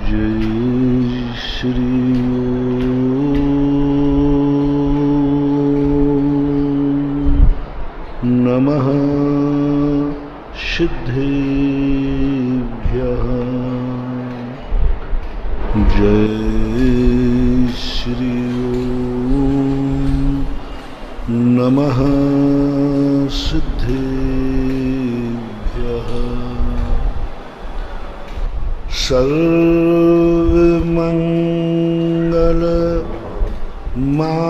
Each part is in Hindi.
जय श्री नमः सिद्धेभ्यः। जय श्री नमः सिद्धेभ्यः। सर्वमंगल मांगल्यं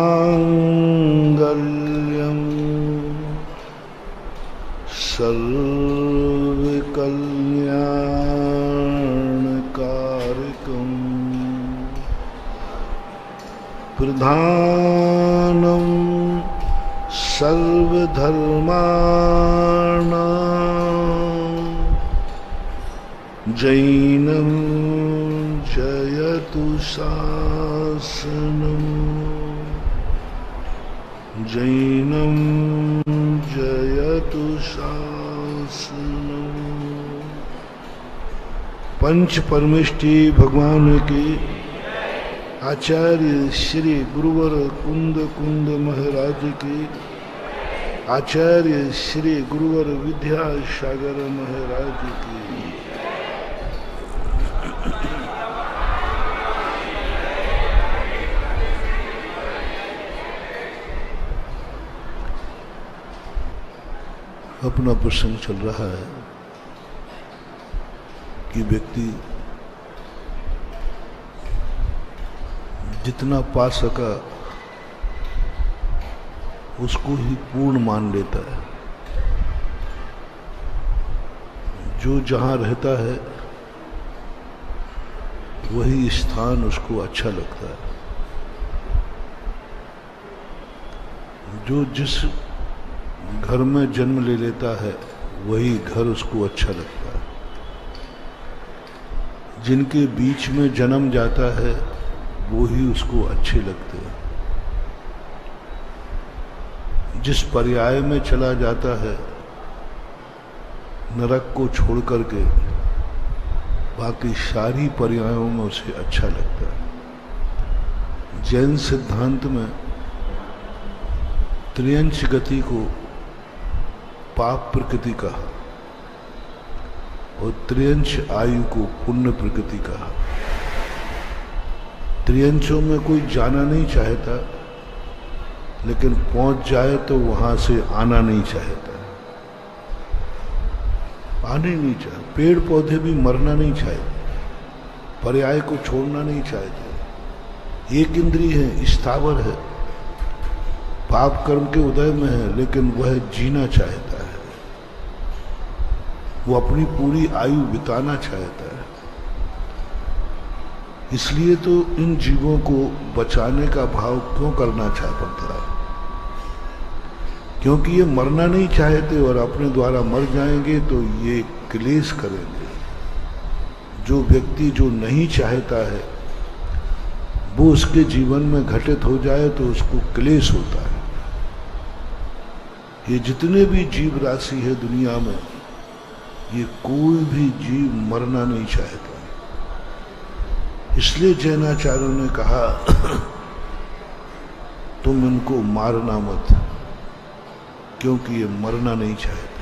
सर्वकल्याणकारकं प्रधानं सर्वधर्माणां जैनं जयतु शासनं जैनं जयतु शासनं। पंच परमेष्टि भगवान के आचार्य श्री गुरुवर कुंद कुंद महाराज के आचार्य श्री गुरुवर विद्यासागर महाराज के अपना प्रसंग चल रहा है कि व्यक्ति जितना पा सका उसको ही पूर्ण मान लेता है। जो जहां रहता है वही स्थान उसको अच्छा लगता है। जो जिस घर में जन्म ले लेता है वही घर उसको अच्छा लगता है। जिनके बीच में जन्म जाता है वो ही उसको अच्छे लगते हैं। जिस पर्याय में चला जाता है नरक को छोड़ करके बाकी सारी पर्यायों में उसे अच्छा लगता है। जैन सिद्धांत में त्रियंश गति को पाप प्रकृति कहा और त्रियंश आयु को पुण्य प्रकृति कहा। त्रियंशों में कोई जाना नहीं चाहता, लेकिन पहुंच जाए तो वहां से आना नहीं चाहता। आने नहीं चाहते। पेड़ पौधे भी मरना नहीं चाहते, पर्याय को छोड़ना नहीं चाहते। एक इंद्रिय है, स्थावर है, पाप कर्म के उदय में है, लेकिन वह जीना चाहता है। वो अपनी पूरी आयु बिताना चाहता है। इसलिए तो इन जीवों को बचाने का भाव क्यों करना चाह पड़ता है? क्योंकि ये मरना नहीं चाहते और अपने द्वारा मर जाएंगे तो ये क्लेश करेंगे। जो व्यक्ति जो नहीं चाहता है वो उसके जीवन में घटित हो जाए तो उसको क्लेश होता है। ये जितने भी जीव राशि है दुनिया में, ये कोई भी जीव मरना नहीं चाहता। इसलिए जैनाचार्यों ने कहा तुम इनको मारना मत, क्योंकि ये मरना नहीं चाहते।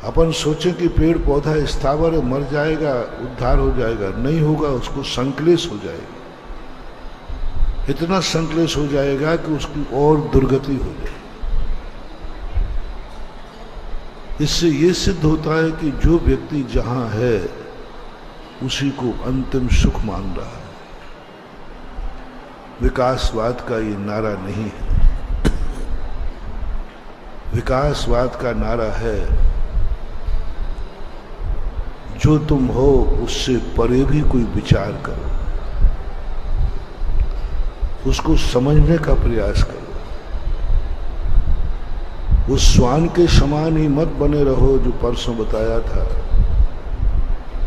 अपन सोचे कि पेड़ पौधा स्थावर है, मर जाएगा, उद्धार हो जाएगा, नहीं होगा, उसको संक्लेश हो जाएगा। इतना संक्लेश हो जाएगा कि उसकी और दुर्गति हो जाएगी। इससे ये सिद्ध होता है कि जो व्यक्ति जहां है उसी को अंतिम सुख मान रहा है। विकासवाद का ये नारा नहीं है। विकासवाद का नारा है जो तुम हो उससे परे भी कोई विचार करो, उसको समझने का प्रयास करो। उस श्वान के समान ही मत बने रहो जो परसों बताया था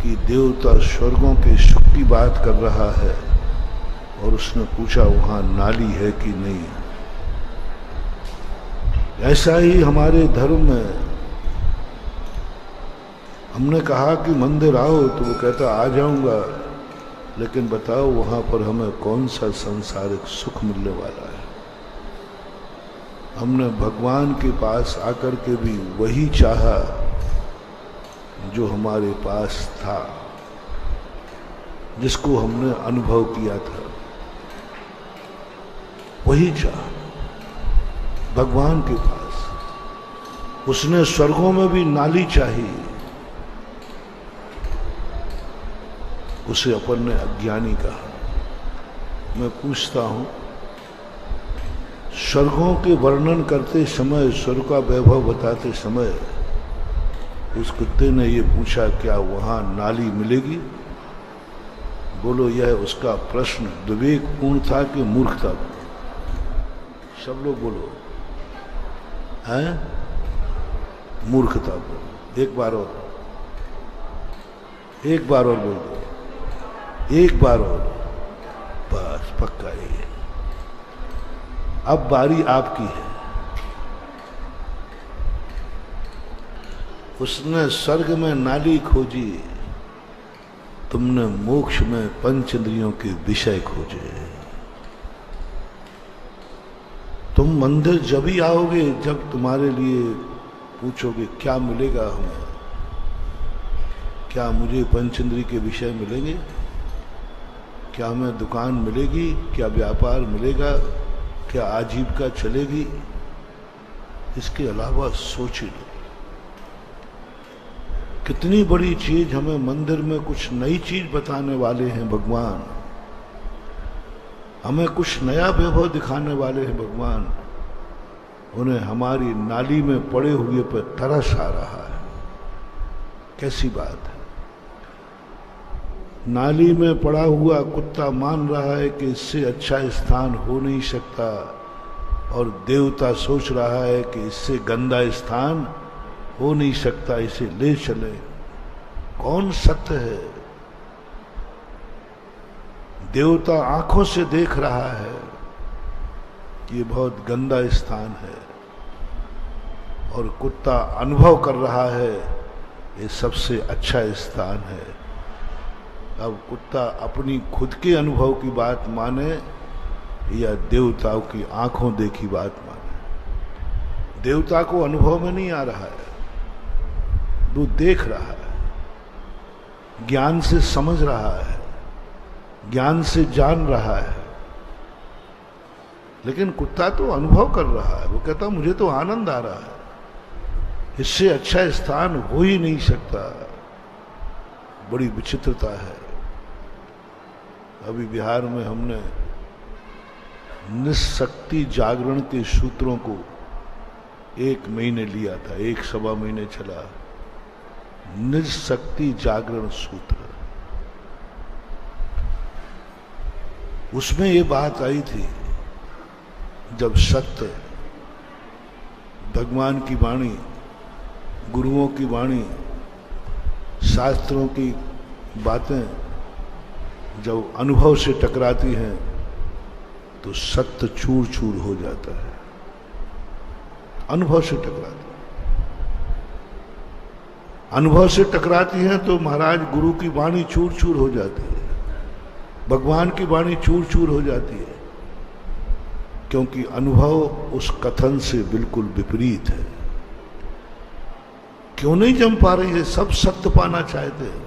कि देवता स्वर्गों के सुख की बात कर रहा है और उसने पूछा वहां नाली है कि नहीं। ऐसा ही हमारे धर्म में, हमने कहा कि मंदिर आओ तो वो कहता आ जाऊंगा, लेकिन बताओ वहां पर हमें कौन सा सांसारिक सुख मिलने वाला है। हमने भगवान के पास आकर के भी वही चाहा जो हमारे पास था, जिसको हमने अनुभव किया था, वही चाह भगवान के पास। उसने स्वर्गों में भी नाली चाहिए, उसे अपन ने अज्ञानी कहा। मैं पूछता हूं, स्वर्गों के वर्णन करते समय, स्वर्ग का वैभव बताते समय उस कुत्ते ने ये पूछा क्या वहां नाली मिलेगी? बोलो, यह उसका प्रश्न विवेकपूर्ण था कि मूर्खता? सब लोग बोलो, हैं? मूर्खता बोलो। एक बार और बोल दो, एक बार और, बस पक्का ही है। अब बारी आपकी है। उसने स्वर्ग में नाली खोजी, तुमने मोक्ष में पंच इंद्रियों के विषय खोजे। तुम मंदिर जब ही आओगे जब तुम्हारे लिए पूछोगे क्या मिलेगा हमें, क्या मुझे पंच इंद्रिय के विषय मिलेंगे, क्या हमें दुकान मिलेगी, क्या व्यापार मिलेगा, क्या आजीविका चलेगी? इसके अलावा सोच लो, कितनी बड़ी चीज हमें मंदिर में कुछ नई चीज बताने वाले हैं भगवान, हमें कुछ नया वैभव दिखाने वाले हैं भगवान। उन्हें हमारी नाली में पड़े हुए पर तरस आ रहा है। कैसी बात है? नाली में पड़ा हुआ कुत्ता मान रहा है कि इससे अच्छा स्थान हो नहीं सकता, और देवता सोच रहा है कि इससे गंदा स्थान हो नहीं सकता, इसे ले चले। कौन सत्य है? देवता आंखों से देख रहा है ये बहुत गंदा स्थान है, और कुत्ता अनुभव कर रहा है ये सबसे अच्छा स्थान है। अब कुत्ता अपनी खुद के अनुभव की बात माने या देवताओं की आंखों देखी बात माने? देवता को अनुभव में नहीं आ रहा है, वो देख रहा है, ज्ञान से समझ रहा है, ज्ञान से जान रहा है। लेकिन कुत्ता तो अनुभव कर रहा है, वो कहता मुझे तो आनंद आ रहा है, इससे अच्छा स्थान हो ही नहीं सकता। बड़ी विचित्रता है। अभी बिहार में हमने निशक्ति जागरण के सूत्रों को 1 महीने लिया था, 1-1.25 महीने चला। निशक्ति जागरण सूत्र, उसमें ये बात आई थी जब सत्य, भगवान की वाणी, गुरुओं की वाणी, शास्त्रों की बातें जब अनुभव से टकराती हैं तो सत्य चूर चूर हो जाता है। अनुभव से टकराती, अनुभव से टकराती हैं तो महाराज गुरु की वाणी चूर चूर हो जाती है, भगवान की वाणी चूर चूर हो जाती है, क्योंकि अनुभव उस कथन से बिल्कुल विपरीत है। क्यों नहीं जम पा रही है? सब सत्य पाना चाहते हैं,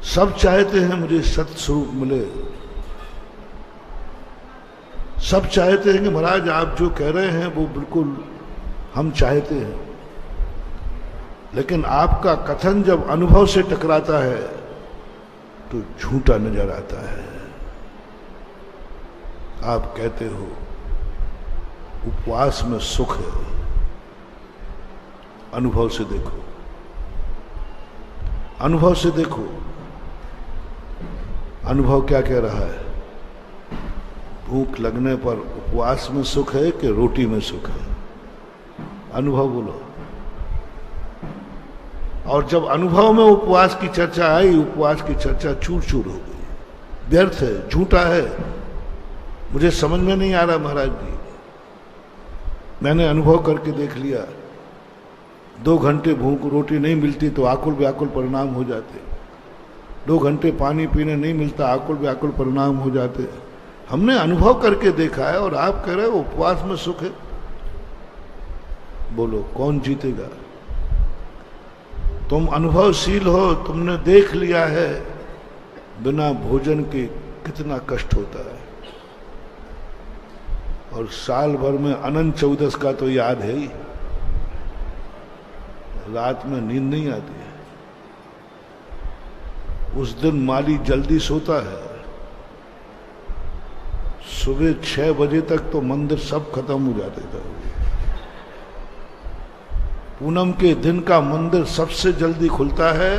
सब चाहते हैं मुझे सत्य स्वरूप मिले, सब चाहते हैं कि महाराज आप जो कह रहे हैं वो बिल्कुल हम चाहते हैं। लेकिन आपका कथन जब अनुभव से टकराता है तो झूठा नजर आता है। आप कहते हो उपवास में सुख है, अनुभव से देखो, अनुभव से देखो, अनुभव क्या कह रहा है? भूख लगने पर उपवास में सुख है कि रोटी में सुख है? अनुभव बोलो। और जब अनुभव में उपवास की चर्चा आई, उपवास की चर्चा चूर चूर हो गई, व्यर्थ है, झूठा है। मुझे समझ में नहीं आ रहा महाराज जी। मैंने अनुभव करके देख लिया, 2 घंटे भूख रोटी नहीं मिलती तो आकुल व्याकुल परिणाम हो जाते, 2 घंटे पानी पीने नहीं मिलता आकुल व्याकुल परिणाम हो जाते। हमने अनुभव करके देखा है और आप कह रहे हो उपवास में सुख है। बोलो कौन जीतेगा? तुम अनुभवशील हो, तुमने देख लिया है बिना भोजन के कितना कष्ट होता है। और साल भर में अनंत चौदस का तो याद है ही, रात में नींद नहीं आती है। उस दिन माली जल्दी सोता है, सुबह 6 बजे तक तो मंदिर सब खत्म हो जाते थे। पूनम के दिन का मंदिर सबसे जल्दी खुलता है,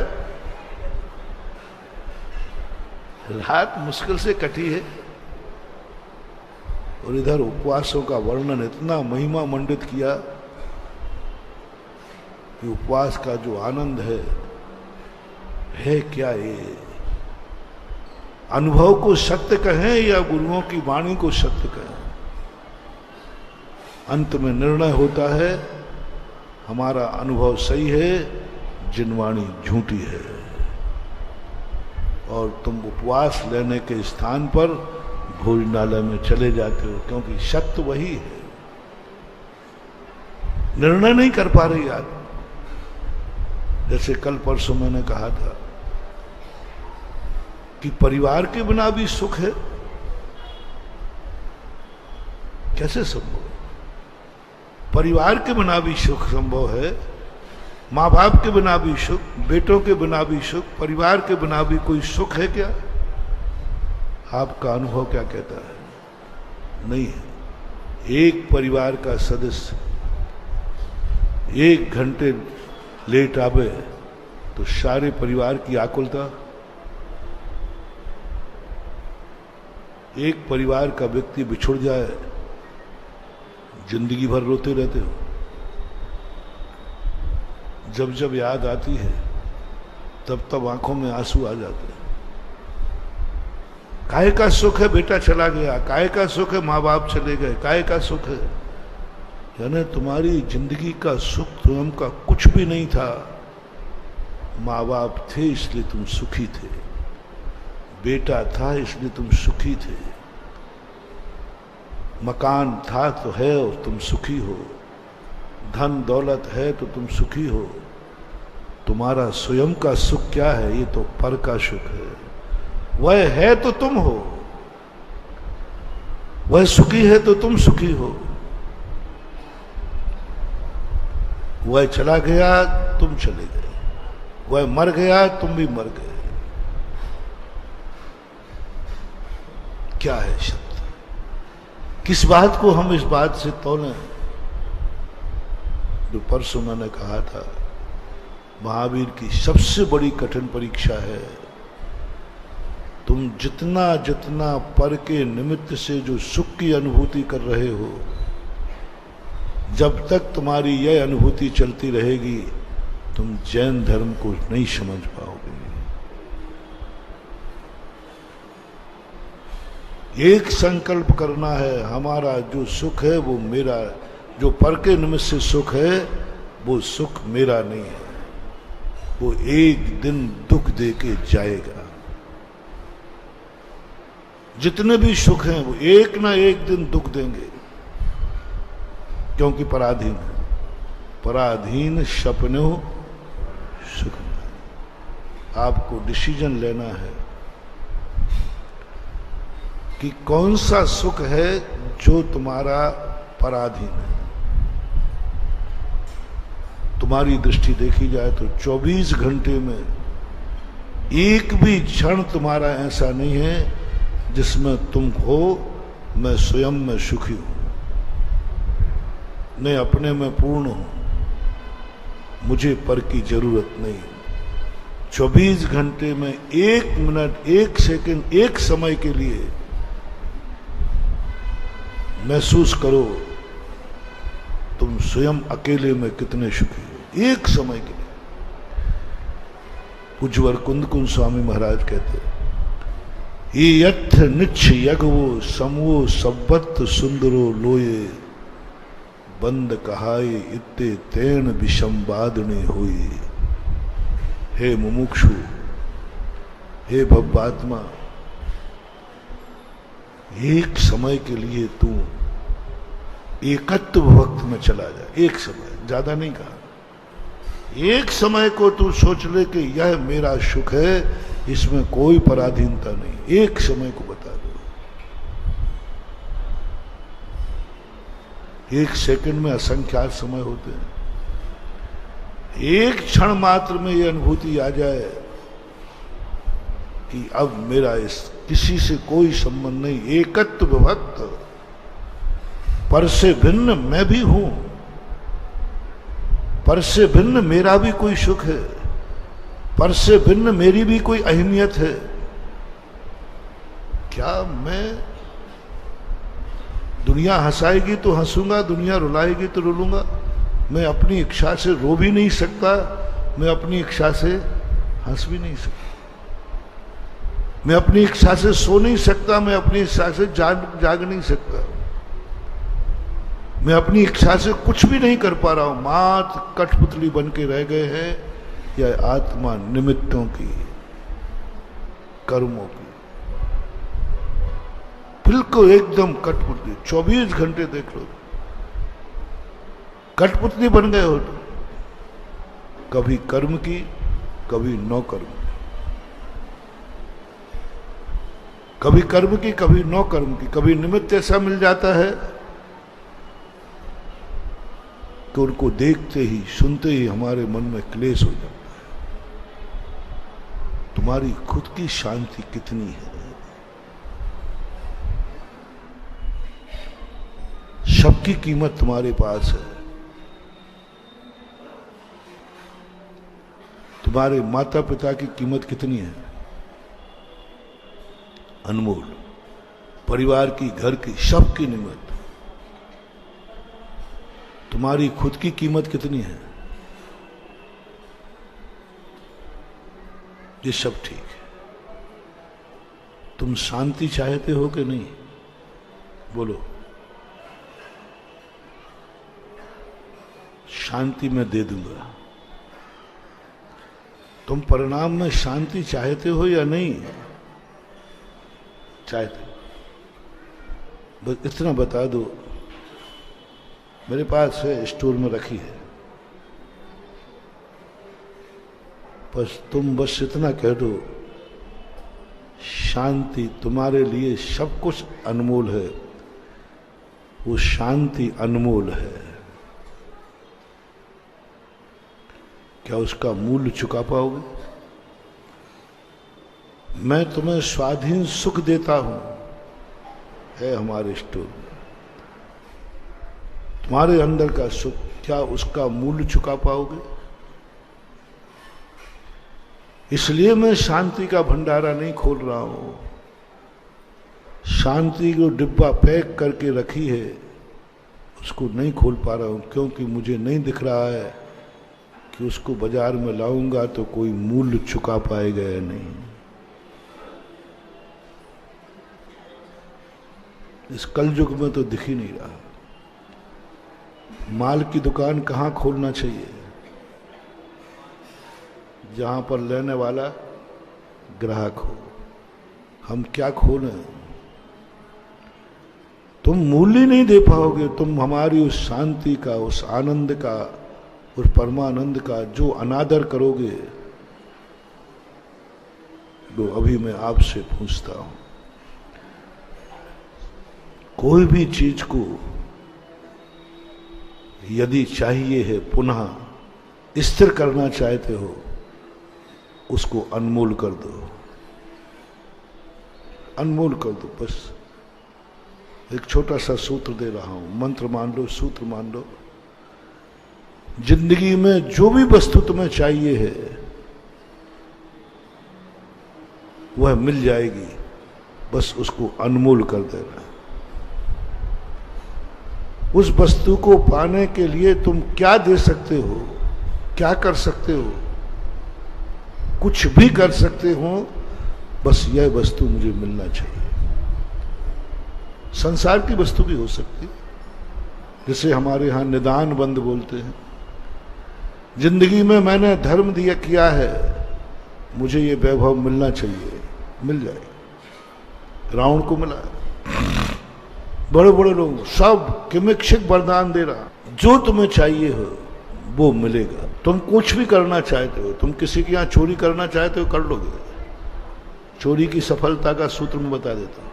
रात मुश्किल से कटी है। और इधर उपवासों का वर्णन इतना महिमा मंडित किया कि उपवास का जो आनंद है क्या ये? अनुभव को सत्य कहें या गुरुओं की वाणी को सत्य कहें, अंत में निर्णय होता है हमारा अनुभव सही है, जिनवाणी झूठी है। और तुम उपवास लेने के स्थान पर भोजनालय में चले जाते हो, क्योंकि सत्य वही है। निर्णय नहीं कर पा रही आज। जैसे कल परसों मैंने कहा था कि परिवार के बिना भी सुख है, कैसे संभव? परिवार के बिना भी सुख संभव है, माँ बाप के बिना भी सुख, बेटों के बिना भी सुख, परिवार के बिना भी कोई सुख है क्या? आपका अनुभव क्या कहता है? नहीं है। एक परिवार का सदस्य 1 घंटे लेट आवे तो सारे परिवार की आकुलता। एक परिवार का व्यक्ति बिछुड़ जाए, जिंदगी भर रोते रहते हो। जब जब याद आती है तब तब आंखों में आंसू आ जाते हैं। काहे का सुख है बेटा चला गया, काहे का सुख है माँ बाप चले गए, काहे का सुख है? यानी तुम्हारी जिंदगी का सुख तुम का कुछ भी नहीं था। माँ बाप थे इसलिए तुम सुखी थे, बेटा था इसलिए तुम सुखी थे, मकान था तो है और तुम सुखी हो, धन दौलत है तो तुम सुखी हो। तुम्हारा स्वयं का सुख क्या है? ये तो पर का सुख है। वह है तो तुम हो, वह सुखी है तो तुम सुखी हो। वह चला गया तुम चले गए, वह मर गया तुम भी मर गए। क्या है शब्द? किस बात को हम इस बात से तोलें? जो परसों मैंने कहा था, महावीर की सबसे बड़ी कठिन परीक्षा है तुम जितना जितना पर के निमित्त से जो सुख की अनुभूति कर रहे हो, जब तक तुम्हारी यह अनुभूति चलती रहेगी तुम जैन धर्म को नहीं समझ पाओगे। एक संकल्प करना है, हमारा जो सुख है वो मेरा, जो पर के निमित्त से सुख है वो सुख मेरा नहीं है, वो एक दिन दुख दे के जाएगा। जितने भी सुख हैं वो एक ना एक दिन दुख देंगे, क्योंकि पराधीन है। पराधीन सपनो सुख। आपको डिसीजन लेना है कि कौन सा सुख है जो तुम्हारा पराधीन है। तुम्हारी दृष्टि देखी जाए तो 24 घंटे में एक भी क्षण तुम्हारा ऐसा नहीं है जिसमें तुम हो मैं स्वयं में सुखी हूं, मैं अपने में पूर्ण हूं, मुझे पर की जरूरत नहीं। 24 घंटे में 1 मिनट, 1 सेकंड, 1 समय के लिए महसूस करो तुम स्वयं अकेले में कितने सुखी हो। 1 समय के लिए। पूज्यवर कुंद कुंज स्वामी महाराज कहते, ये यथ निच्छ यगवो समवो सब्बत सुंदरो लोये बंद कहाए इत्ते तेन विषंवादने हुई। हे मुमुक्षु, हे भव्यात्मा, एक समय के लिए तू एकत्व भक्त में चला जा। एक समय, ज्यादा नहीं कहा, एक समय को तू सोच ले कि यह मेरा सुख है, इसमें कोई पराधीनता नहीं। एक समय को बता दो, एक सेकंड में असंख्यात समय होते हैं। एक क्षण मात्र में यह अनुभूति आ जाए कि अब मेरा इस किसी से कोई संबंध नहीं, एकत्व भक्त, पर से भिन्न मैं भी हूं, पर से भिन्न मेरा भी कोई सुख है, पर से भिन्न मेरी भी कोई अहमियत है। क्या मैं, दुनिया हंसाएगी तो हंसूंगा, दुनिया रुलाएगी तो रुलूंगा। मैं अपनी इच्छा से रो भी नहीं सकता, मैं अपनी इच्छा से हंस भी नहीं सकता, मैं अपनी इच्छा से सो नहीं सकता, मैं अपनी इच्छा से जाग नहीं सकता, मैं अपनी इच्छा से कुछ भी नहीं कर पा रहा हूं। मात्र कठपुतली बन के रह गए हैं या आत्मा निमित्तों की, कर्मों की, बिल्कुल एकदम कठपुतली। 24 घंटे देख लो, कठपुतली बन गए हो तुम, कभी कर्म की, कभी नौ कर्म, कभी कर्म की, कभी नौ कर्म की। कभी निमित्त ऐसा मिल जाता है कि उनको देखते ही, सुनते ही हमारे मन में क्लेश हो जाता है। तुम्हारी खुद की शांति कितनी है? सबकी कीमत तुम्हारे पास है। तुम्हारे माता पिता की कीमत कितनी है? अनमोल। परिवार की, घर की, सबकी कीमत। तुम्हारी खुद की कीमत कितनी है? ये सब ठीक है। तुम शांति चाहते हो कि नहीं? बोलो। शांति मैं दे दूंगा। तुम परिणाम में शांति चाहते हो या नहीं चाहते? बस इतना बता दो। मेरे पास है, स्टोर में रखी है, बस तुम बस इतना कह दो, शांति तुम्हारे लिए सब कुछ अनमोल है, वो शांति अनमोल है। क्या उसका मूल्य चुका पाओगे? मैं तुम्हें स्वाधीन सुख देता हूं, है हमारे स्टोर में। तुम्हारे अंदर का सुख, क्या उसका मूल्य चुका पाओगे? इसलिए मैं शांति का भंडारा नहीं खोल रहा हूं। शांति को डिब्बा पैक करके रखी है, उसको नहीं खोल पा रहा हूं, क्योंकि मुझे नहीं दिख रहा है कि उसको बाजार में लाऊंगा तो कोई मूल्य चुका पाएगा या नहीं। इस कलयुग में तो दिख ही नहीं रहा। माल की दुकान कहां खोलना चाहिए? जहां पर लेने वाला ग्राहक हो। हम क्या खोलें? तुम मूल्य नहीं दे पाओगे। तुम हमारी उस शांति का, उस आनंद का, उस परमानंद का जो अनादर करोगे, तो अभी मैं आपसे पूछता हूं, कोई भी चीज को यदि चाहिए है पुनः स्थिर करना चाहते हो, उसको अनमोल कर दो। अनमोल कर दो। बस एक छोटा सा सूत्र दे रहा हूं, मंत्र मान लो, सूत्र मान लो। जिंदगी में जो भी वस्तु तुम्हें चाहिए है वह मिल जाएगी, बस उसको अनमोल कर देना। उस वस्तु को पाने के लिए तुम क्या दे सकते हो, क्या कर सकते हो? कुछ भी कर सकते हो, बस यह वस्तु मुझे मिलना चाहिए। संसार की वस्तु भी हो सकती है, जिसे हमारे यहां निदान बंद बोलते हैं। जिंदगी में मैंने धर्म दिया किया है, मुझे ये वैभव मिलना चाहिए, मिल जाएगा। रावण को मिला, बड़े बड़े लोग सब किमिक्षिक वरदान दे रहा, जो तुम्हें चाहिए हो वो मिलेगा। तुम कुछ भी करना चाहते हो, तुम किसी के यहां चोरी करना चाहते हो, कर लोगे। चोरी की सफलता का सूत्र मैं बता देता हूं।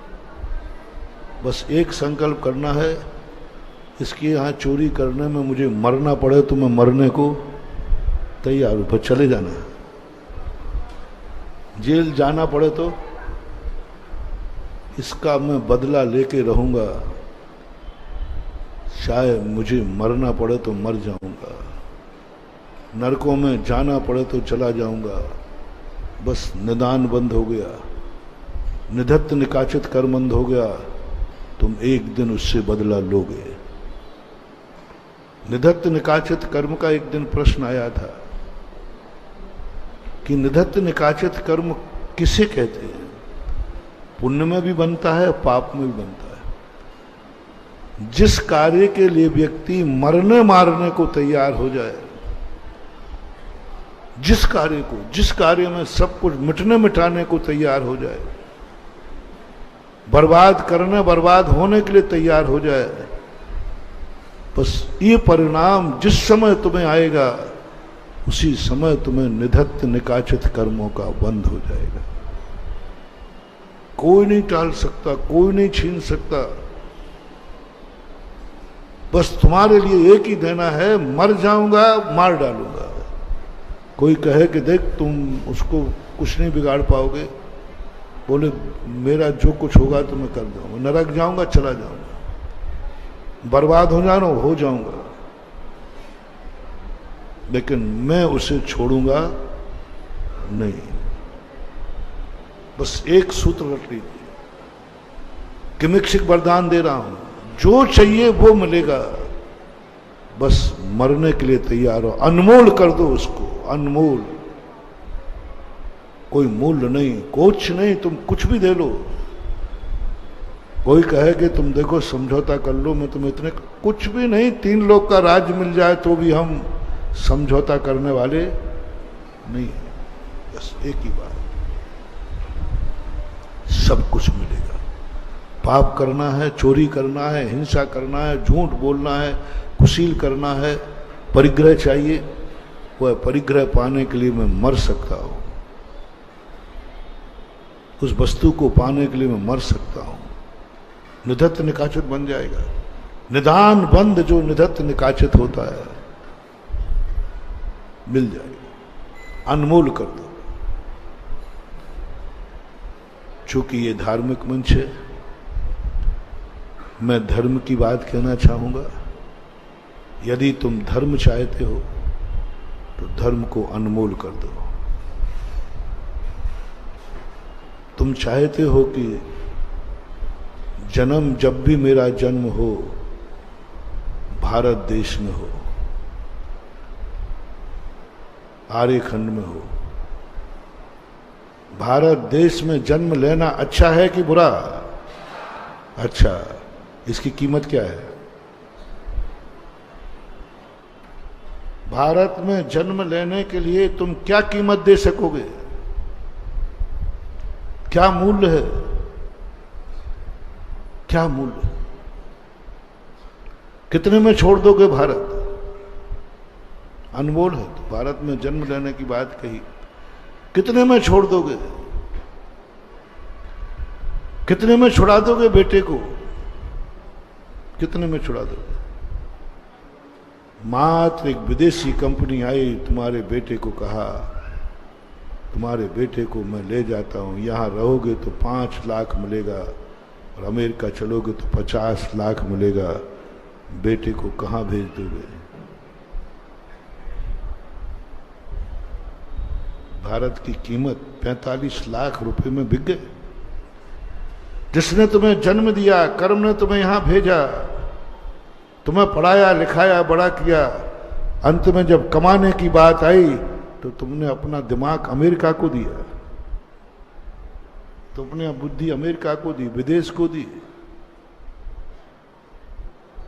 बस एक संकल्प करना है, इसके यहां चोरी करने में मुझे मरना पड़े तो मैं मरने को तैयार हूं, पर चले जाना है। जेल जाना पड़े तो इसका मैं बदला लेके रहूंगा, शायद मुझे मरना पड़े तो मर जाऊंगा, नरकों में जाना पड़े तो चला जाऊंगा। बस निदान बंद हो गया, निधत्त निकाचित कर्म बंद हो गया, तुम एक दिन उससे बदला लोगे। निधत्त निकाचित कर्म का एक दिन प्रश्न आया था कि निधत्त निकाचित कर्म किसे कहते हैं? पुण्य में भी बनता है, पाप में भी बनता है। जिस कार्य के लिए व्यक्ति मरने मारने को तैयार हो जाए, जिस कार्य में सब कुछ मिटने मिटाने को तैयार हो जाए, बर्बाद करने बर्बाद होने के लिए तैयार हो जाए, बस ये परिणाम जिस समय तुम्हें आएगा, उसी समय तुम्हें निधत्त निकाचित कर्मों का बंध हो जाएगा। कोई नहीं टाल सकता, कोई नहीं छीन सकता। बस तुम्हारे लिए एक ही देना है, मर जाऊंगा, मार डालूंगा। कोई कहे कि देख तुम उसको कुछ नहीं बिगाड़ पाओगे, बोले मेरा जो कुछ होगा तो मैं कर दूंगा, नरक जाऊंगा, चला जाऊंगा, बर्बाद हो जाऊंगा, लेकिन मैं उसे छोड़ूंगा नहीं। बस एक सूत्र रख लीजिए, किमिक्षिक वरदान दे रहा हूं, जो चाहिए वो मिलेगा, बस मरने के लिए तैयार हो। अनमोल कर दो उसको, अनमोल, कोई मूल्य नहीं, कुछ नहीं, तुम कुछ भी दे लो। कोई कहे कि तुम देखो समझौता कर लो, मैं तुम्हें इतने, कुछ भी नहीं, 3 लोग का राज्य मिल जाए तो भी हम समझौता करने वाले नहीं। बस एक ही बात, सब कुछ मिलेगा। पाप करना है, चोरी करना है, हिंसा करना है, झूठ बोलना है, कुशील करना है, परिग्रह चाहिए, वह परिग्रह पाने के लिए मैं मर सकता हूं। उस वस्तु को पाने के लिए मैं मर सकता हूं। निधत्त निकाचित बन जाएगा। निदान बंद जो निधत्त निकाचित होता है, मिल जाएगा। अनमोल कर दो। चूंकि ये धार्मिक मंच है, मैं धर्म की बात कहना चाहूंगा। यदि तुम धर्म चाहते हो तो धर्म को अनमोल कर दो। तुम चाहते हो कि जन्म जब भी मेरा जन्म हो भारत देश में हो, आर्यखंड में हो। भारत देश में जन्म लेना अच्छा है कि बुरा? अच्छा। इसकी कीमत क्या है? भारत में जन्म लेने के लिए तुम क्या कीमत दे सकोगे? क्या मूल्य है? क्या मूल्य? कितने में छोड़ दोगे भारत? अनमोल है। तो भारत में जन्म लेने की बात कही, कितने में छोड़ दोगे? कितने में छुड़ा दोगे बेटे को? कितने में छुड़ा दोगे? मात्र एक विदेशी कंपनी आई, तुम्हारे बेटे को कहा, तुम्हारे बेटे को मैं ले जाता हूं, यहां रहोगे तो 5 लाख मिलेगा और अमेरिका चलोगे तो 50 लाख मिलेगा। बेटे को कहां भेज दोगे? भारत की कीमत 45 लाख रुपए में बिक गए। जिसने तुम्हें जन्म दिया, कर्म ने तुम्हें यहां भेजा, तुम्हें पढ़ाया लिखाया बड़ा किया, अंत में जब कमाने की बात आई तो तुमने अपना दिमाग अमेरिका को दिया। तो अपने बुद्धि अमेरिका को दी, विदेश को दी,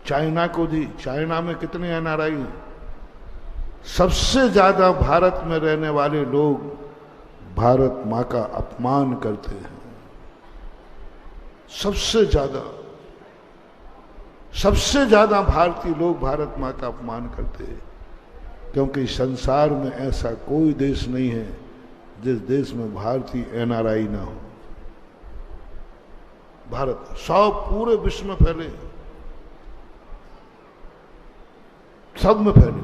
चाइना को दी। चाइना में कितने एनआरआई हैं? सबसे ज्यादा भारत में रहने वाले लोग भारत मां का अपमान करते हैं। सबसे ज्यादा भारतीय लोग भारत मां का अपमान करते हैं, क्योंकि संसार में ऐसा कोई देश नहीं है जिस देश में भारतीय एनआरआई ना हो। भारत सब पूरे विश्व में फैले, सब में फैले।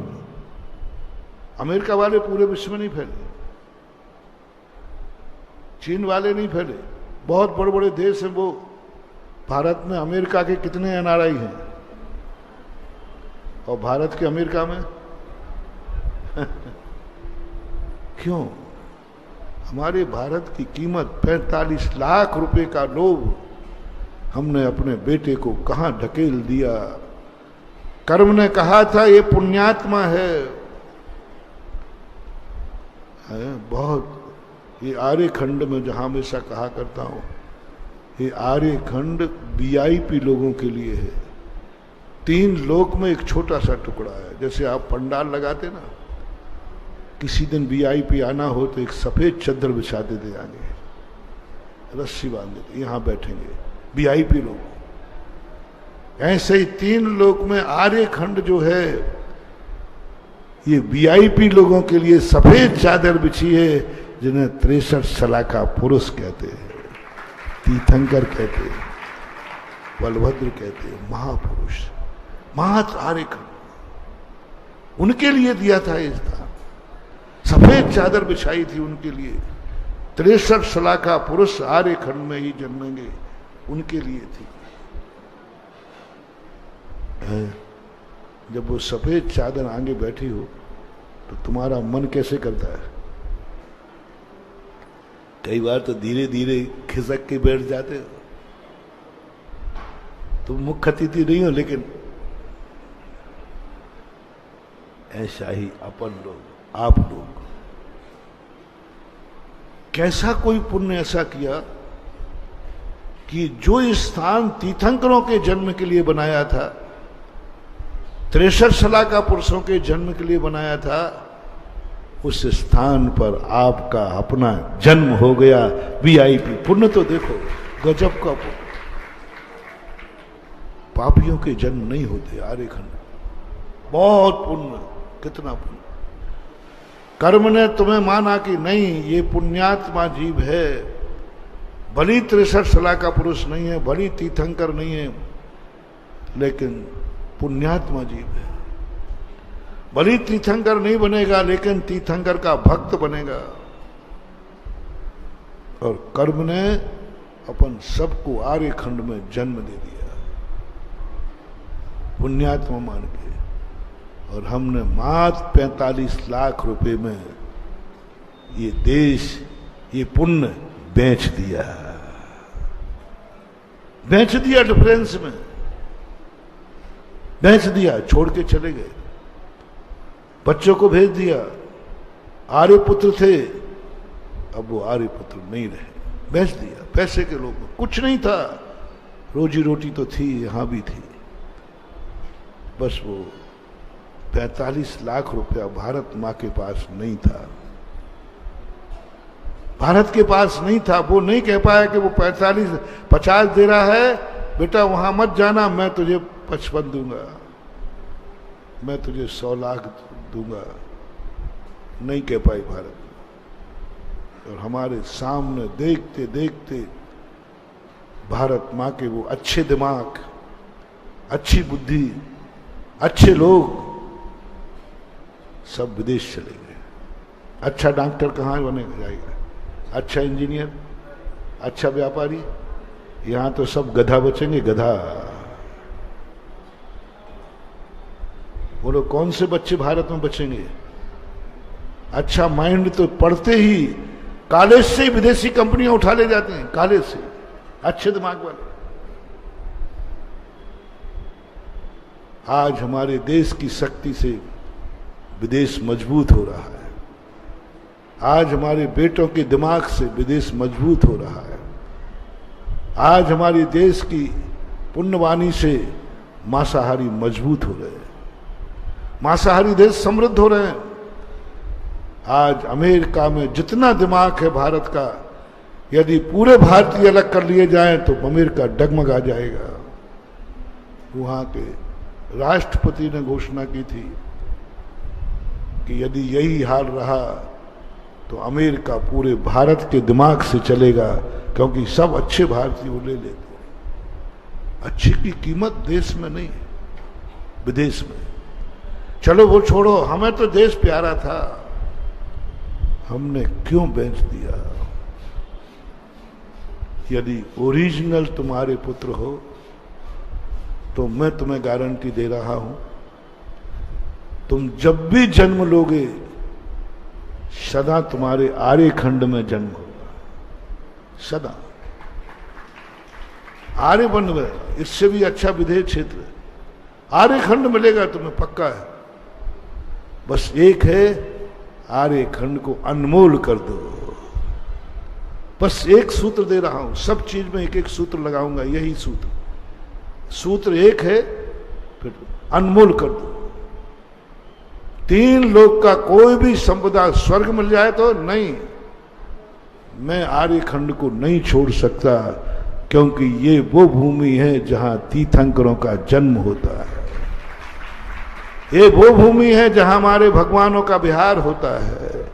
अमेरिका वाले पूरे विश्व में नहीं फैले, चीन वाले नहीं फैले, बहुत बड़े बड़े देश हैं वो। भारत में अमेरिका के कितने एनआरआई हैं और भारत के अमेरिका में क्यों? हमारे भारत की कीमत 45 लाख रुपए का लोभ हमने अपने बेटे को कहां ढकेल दिया। कर्म ने कहा था ये पुण्यात्मा है, बहुत। ये आर्य खंड में जहां हमेशा कहा करता हूं, ये आर्य खंड वीआईपी लोगों के लिए है। 3 लोक में एक छोटा सा टुकड़ा है। जैसे आप पंडाल लगाते ना, किसी दिन वीआईपी आना हो तो एक सफेद चादर बिछा देते, आगे रस्सी बांध देते, यहां बैठेंगे वीआईपी लोग। ऐसे ही 3 लोक में आर्य खंड जो है, ये वीआईपी लोगों के लिए सफेद चादर बिछी है, जिन्हें 63 सलाखा पुरुष कहते हैं, तीर्थंकर कहते हैं, बलभद्र कहते हैं, महापुरुष, महत आर्य खंड। उनके लिए दिया था ये स्थान, सफेद चादर बिछाई थी उनके लिए। 63 सलाखा पुरुष आर्य खंड में ही जन्मेंगे, उनके लिए थी। जब वो सफेद चादर आगे बैठी हो तो तुम्हारा मन कैसे करता है? कई बार तो धीरे धीरे खिसक के बैठ जाते हो। तुम मुख अतिथि नहीं हो, लेकिन ऐसा ही अपन लोग, आप लोग, कैसा कोई पुण्य ऐसा किया कि जो स्थान तीर्थंकरों के जन्म के लिए बनाया था, 63 सलाखा पुरुषों के जन्म के लिए बनाया था, उस स्थान पर आपका अपना जन्म हो गया। वीआईपी पुण्य तो देखो, गजब का पुण्य। पापियों के जन्म नहीं होते आर्यखंड, बहुत पुण्य, कितना पुण्य। कर्म ने तुम्हें माना कि नहीं, ये पुण्यात्मा जीव है, भली 63 सलाखा पुरुष नहीं है, भली तीर्थंकर नहीं है, लेकिन पुण्यात्मा जीव है। भली तीर्थंकर नहीं बनेगा, लेकिन तीर्थंकर का भक्त बनेगा। और कर्म ने अपन सबको आर्य खंड में जन्म दे दिया, पुण्यात्मा मान के। और हमने मात्र 45 लाख रुपए में ये देश, ये पुण्य बेच दिया, बेच दिया। डिफरेंस में बेच दिया, छोड़ के चले गए, बच्चों को भेज दिया। आर्यपुत्र थे, अब वो आर्यपुत्र नहीं रहे, बेच दिया। पैसे के लोग, कुछ नहीं था, रोजी रोटी तो थी, यहां भी थी, बस वो 45 लाख रुपया भारत मां के पास नहीं था। भारत के पास नहीं था। वो नहीं कह पाया कि वो 50 दे रहा है, बेटा वहां मत जाना, मैं तुझे 55 दूंगा, मैं तुझे 100 लाख दूंगा। नहीं कह पाई भारत। और हमारे सामने देखते देखते भारत मां के वो अच्छे दिमाग, अच्छी बुद्धि, अच्छे लोग सब विदेश चले गए। अच्छा डॉक्टर कहाँ बनेगा, जाएगा? अच्छा इंजीनियर, अच्छा व्यापारी? यहां तो सब गधा बचेंगे, गधा। बोलो कौन से बच्चे भारत में बचेंगे? अच्छा माइंड तो पढ़ते ही कॉलेज से ही विदेशी कंपनियां उठा ले जाते हैं, कॉलेज से, अच्छे दिमाग वाले। आज हमारे देश की शक्ति से विदेश मजबूत हो रहा है। आज हमारे बेटों के दिमाग से विदेश मजबूत हो रहा है। आज हमारे देश की पुण्यवाणी से मांसाहारी मजबूत हो रहे हैं, मांसाहारी देश समृद्ध हो रहे हैं। आज अमेरिका में जितना दिमाग है भारत का, यदि पूरे भारतीय अलग कर लिए जाएं तो अमेरिका डगमगा जाएगा। वहां के राष्ट्रपति ने घोषणा की थी कि यदि यही हाल रहा तो अमेरिका पूरे भारत के दिमाग से चलेगा, क्योंकि सब अच्छे भारतीय ले लेते हैं। अच्छे की कीमत देश में नहीं है, विदेश में। चलो वो छोड़ो, हमें तो देश प्यारा था, हमने क्यों बेच दिया? यदि ओरिजिनल तुम्हारे पुत्र हो तो मैं तुम्हें गारंटी दे रहा हूं, तुम जब भी जन्म लोगे सदा तुम्हारे आर्यखंड में जन्म होगा, सदा आर्यवन में। इससे भी अच्छा विदेश क्षेत्र आर्यखंड मिलेगा तुम्हें, पक्का है। बस एक है, आर्यखंड को अनमोल कर दो। बस एक सूत्र दे रहा हूं, सब चीज में एक एक सूत्र लगाऊंगा, यही सूत्र एक है, फिर अनमोल कर दो। 3 लोक का कोई भी संपदा स्वर्ग मिल जाए तो नहीं, मैं आर्यखंड को नहीं छोड़ सकता, क्योंकि ये वो भूमि है जहां तीर्थंकरों का जन्म होता है, ये वो भूमि है जहां हमारे भगवानों का विहार होता है,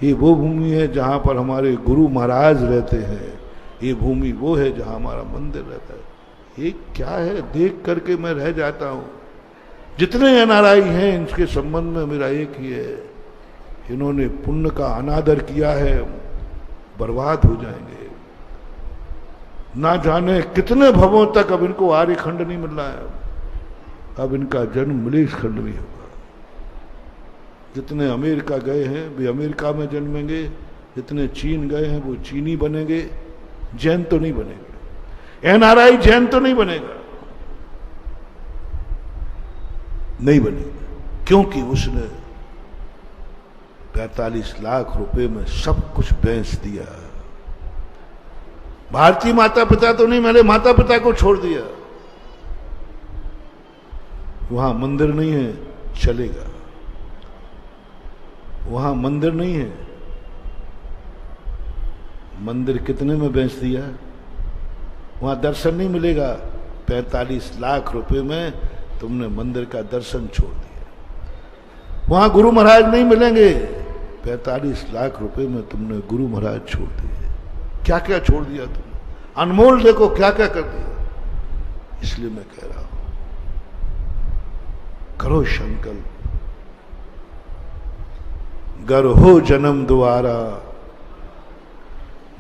ये वो भूमि है जहां पर हमारे गुरु महाराज रहते हैं, ये भूमि वो है जहां हमारा मंदिर रहता है। ये क्या है, देख करके मैं रह जाता हूं। जितने एनआरआई हैं इनके संबंध में मेरा एक ही है, इन्होंने पुण्य का अनादर किया है, बर्बाद हो जाएंगे। ना जाने कितने भवों तक अब इनको आर्यखंड नहीं मिल रहा है, अब इनका जन्म मलेश खंड में होगा। जितने अमेरिका गए हैं वे अमेरिका में जन्मेंगे, जितने चीन गए हैं वो चीनी बनेंगे, जैन तो नहीं बनेंगे। एनआरआई जैन तो नहीं बनेगा, नहीं बनेगा, क्योंकि उसने 45 लाख रुपए में सब कुछ बेच दिया। भारतीय माता पिता तो नहीं मिले, माता पिता को छोड़ दिया। वहां मंदिर नहीं है, चलेगा। वहां मंदिर नहीं है, मंदिर कितने में बेच दिया? वहां दर्शन नहीं मिलेगा, 45 लाख रुपए में तुमने मंदिर का दर्शन छोड़ दिया। वहां गुरु महाराज नहीं मिलेंगे, 45 लाख रुपए में तुमने गुरु महाराज छोड़ दिए। क्या क्या छोड़ दिया तुमने, अनमोल देखो क्या क्या कर दिया। इसलिए मैं कह रहा हूं, करो संकल्प, गर हो जन्म दोबारा,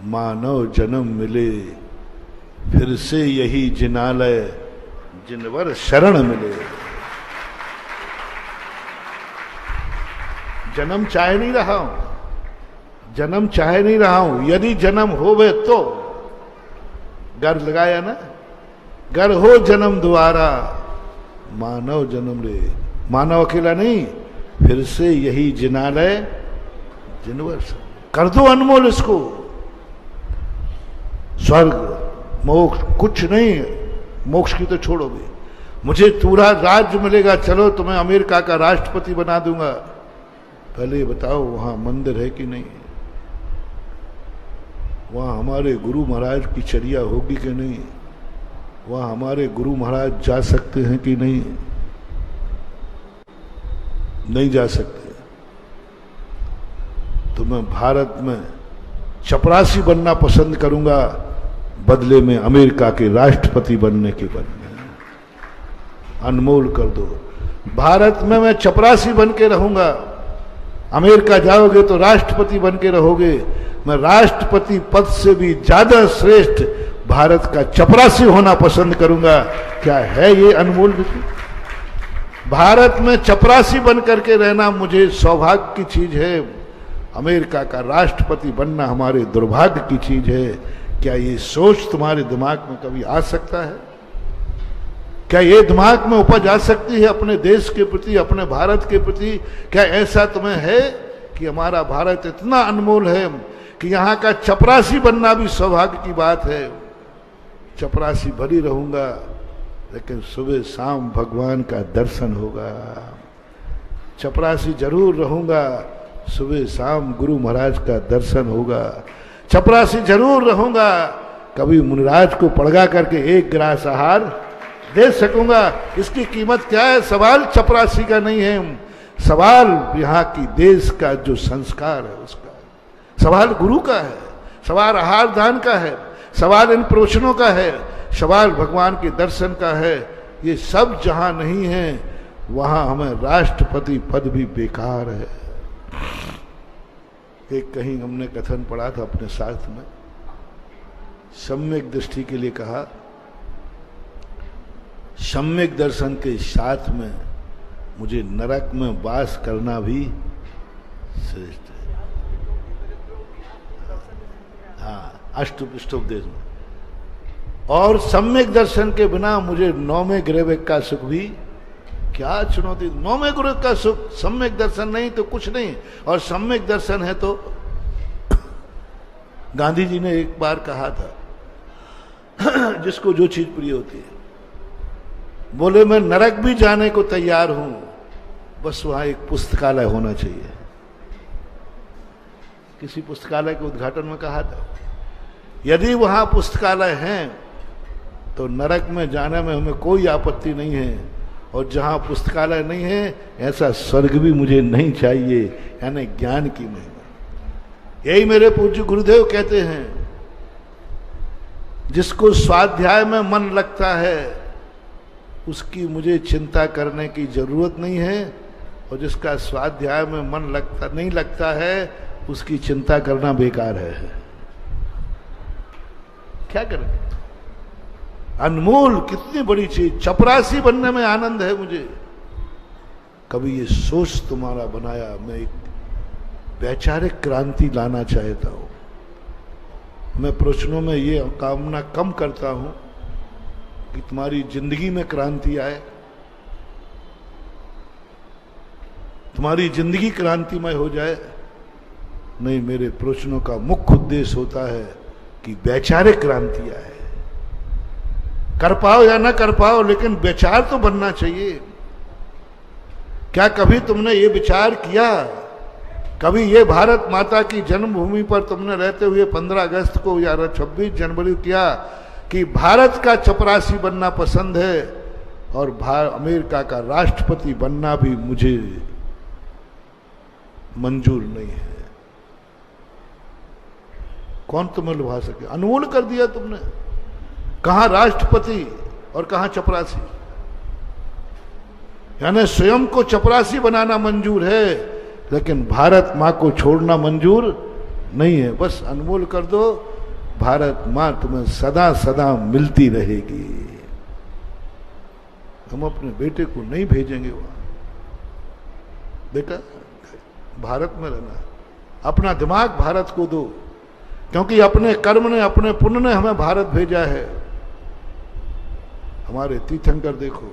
मानव जन्म मिले, फिर से यही जिनालय जिनवर शरण मिले। जन्म चाह नहीं रहा हूं, जन्म चाह नहीं रहा हूं, यदि जन्म होवे तो, गर लगाया ना, गर हो जन्म दोबारा, मानव जन्म ले, मानव अकेला नहीं, फिर से यही जिनालय जिनवर कर दो अनमोल इसको। स्वर्ग मोक्ष कुछ नहीं, मोक्ष की तो छोड़ोगे, मुझे पूरा राज्य मिलेगा, चलो तुम्हें अमेरिका का राष्ट्रपति बना दूंगा। पहले ये बताओ वहां मंदिर है कि नहीं, वहां हमारे गुरु महाराज की चर्या होगी कि नहीं, वहां हमारे गुरु महाराज जा सकते हैं कि नहीं, नहीं जा सकते। तो मैं भारत में चपरासी बनना पसंद करूंगा, बदले में अमेरिका के राष्ट्रपति बनने के बदले। अनमोल कर दो। भारत में मैं चपरासी बन के रहूंगा, अमेरिका जाओगे तो राष्ट्रपति बन के रहोगे। मैं राष्ट्रपति पद से भी ज्यादा श्रेष्ठ भारत का चपरासी होना पसंद करूंगा। क्या है ये अनमोल विषय? भारत में चपरासी बन करके रहना मुझे सौभाग्य की चीज है, अमेरिका का राष्ट्रपति बनना हमारे दुर्भाग्य की चीज है। क्या ये सोच तुम्हारे दिमाग में कभी आ सकता है? क्या ये दिमाग में उपज आ सकती है अपने देश के प्रति, अपने भारत के प्रति? क्या ऐसा तुम्हें है कि हमारा भारत इतना अनमोल है कि यहाँ का चपरासी बनना भी सौभाग्य की बात है? चपरासी भरी रहूंगा, लेकिन सुबह शाम भगवान का दर्शन होगा। चपरासी जरूर रहूंगा, सुबह शाम गुरु महाराज का दर्शन होगा। चपरासी जरूर रहूंगा, कभी मुनिराज को पड़गा करके एक गिलास आहार दे सकूंगा। इसकी कीमत क्या है? सवाल चपरासी का नहीं है, सवाल यहाँ की देश का जो संस्कार है उसका, सवाल गुरु का है, सवाल आहार दान का है, सवाल इन प्रवचनों का है, सवाल भगवान के दर्शन का है। ये सब जहां नहीं है वहां हमें राष्ट्रपति पद भी बेकार है। एक कहीं हमने कथन पढ़ा था अपने शास्त्र में, सम्यक दृष्टि के लिए कहा, सम्यक दर्शन के साथ में मुझे नरक में वास करना भी श्रेष्ठ है। हाँ, अष्टोपदेश में। और सम्यक दर्शन के बिना मुझे नौवें ग्रह का सुख भी क्या चुनौती। नौवें ग्रह का सुख, सम्यक दर्शन नहीं तो कुछ नहीं। और सम्यक दर्शन है तो गांधी जी ने एक बार कहा था, जिसको जो चीज प्रिय होती है, बोले मैं नरक भी जाने को तैयार हूं, बस वहां एक पुस्तकालय होना चाहिए। किसी पुस्तकालय के उद्घाटन में कहा था, यदि वहां पुस्तकालय हैं तो नरक में जाने में हमें कोई आपत्ति नहीं है, और जहां पुस्तकालय नहीं है ऐसा स्वर्ग भी मुझे नहीं चाहिए। यानी ज्ञान की महिमा। यही मेरे पूज्य गुरुदेव कहते हैं, जिसको स्वाध्याय में मन लगता है उसकी मुझे चिंता करने की जरूरत नहीं है, और जिसका स्वाध्याय में मन नहीं लगता है उसकी चिंता करना बेकार है। क्या करें? अनमोल, कितनी बड़ी चीज। चपरासी बनने में आनंद है मुझे। कभी ये सोच तुम्हारा बनाया, मैं एक वैचारिक क्रांति लाना चाहता हूं। मैं प्रश्नों में ये कामना कम करता हूं कि तुम्हारी जिंदगी में क्रांति आए, तुम्हारी जिंदगी क्रांतिमय हो जाए। नहीं, मेरे प्रश्नों का मुख्य उद्देश्य होता है कि वैचारिक क्रांति आए। कर पाओ या ना कर पाओ, लेकिन विचार तो बनना चाहिए। क्या कभी तुमने ये विचार किया, कभी ये भारत माता की जन्मभूमि पर तुमने रहते हुए 15 अगस्त को या 26 जनवरी को किया कि भारत का चपरासी बनना पसंद है और अमेरिका का राष्ट्रपति बनना भी मुझे मंजूर नहीं है? कौन तुम्हें लुभा सके? अनमोल कर दिया तुमने। कहां राष्ट्रपति और कहां चपरासी। यानी स्वयं को चपरासी बनाना मंजूर है, लेकिन भारत मां को छोड़ना मंजूर नहीं है। बस अनमोल कर दो, भारत मां तुम्हें सदा सदा मिलती रहेगी। हम अपने बेटे को नहीं भेजेंगे वहां। बेटा, भारत में रहना, अपना दिमाग भारत को दो, क्योंकि अपने कर्म ने, अपने पुण्य ने हमें भारत भेजा है। हमारे तीर्थंकर देखो,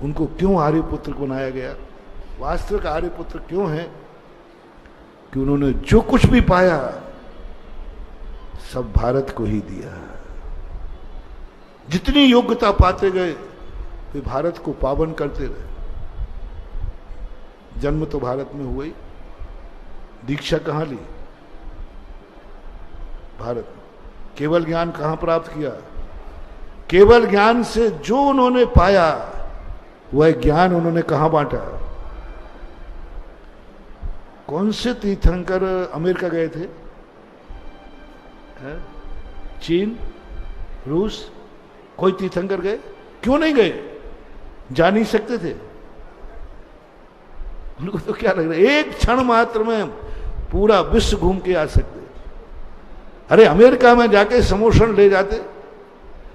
उनको क्यों आर्यपुत्र बनाया गया? वास्तविक आर्यपुत्र क्यों है? कि उन्होंने जो कुछ भी पाया सब भारत को ही दिया। जितनी योग्यता पाते गए वे भारत को पावन करते रहे। जन्म तो भारत में हुआ ही, दीक्षा कहां ली? भारत। केवल ज्ञान कहां प्राप्त किया? केवल ज्ञान से जो उन्होंने पाया वह ज्ञान उन्होंने कहां बांटा? कौन से तीर्थंकर अमेरिका गए थे? चीन, रूस, कोई तीर्थंकर गए? क्यों नहीं गए? जा नहीं सकते थे? उनको तो क्या लग रहा है, एक क्षण मात्र में पूरा विश्व घूम के आ सकते। अरे अमेरिका में जाके समोषण ले जाते,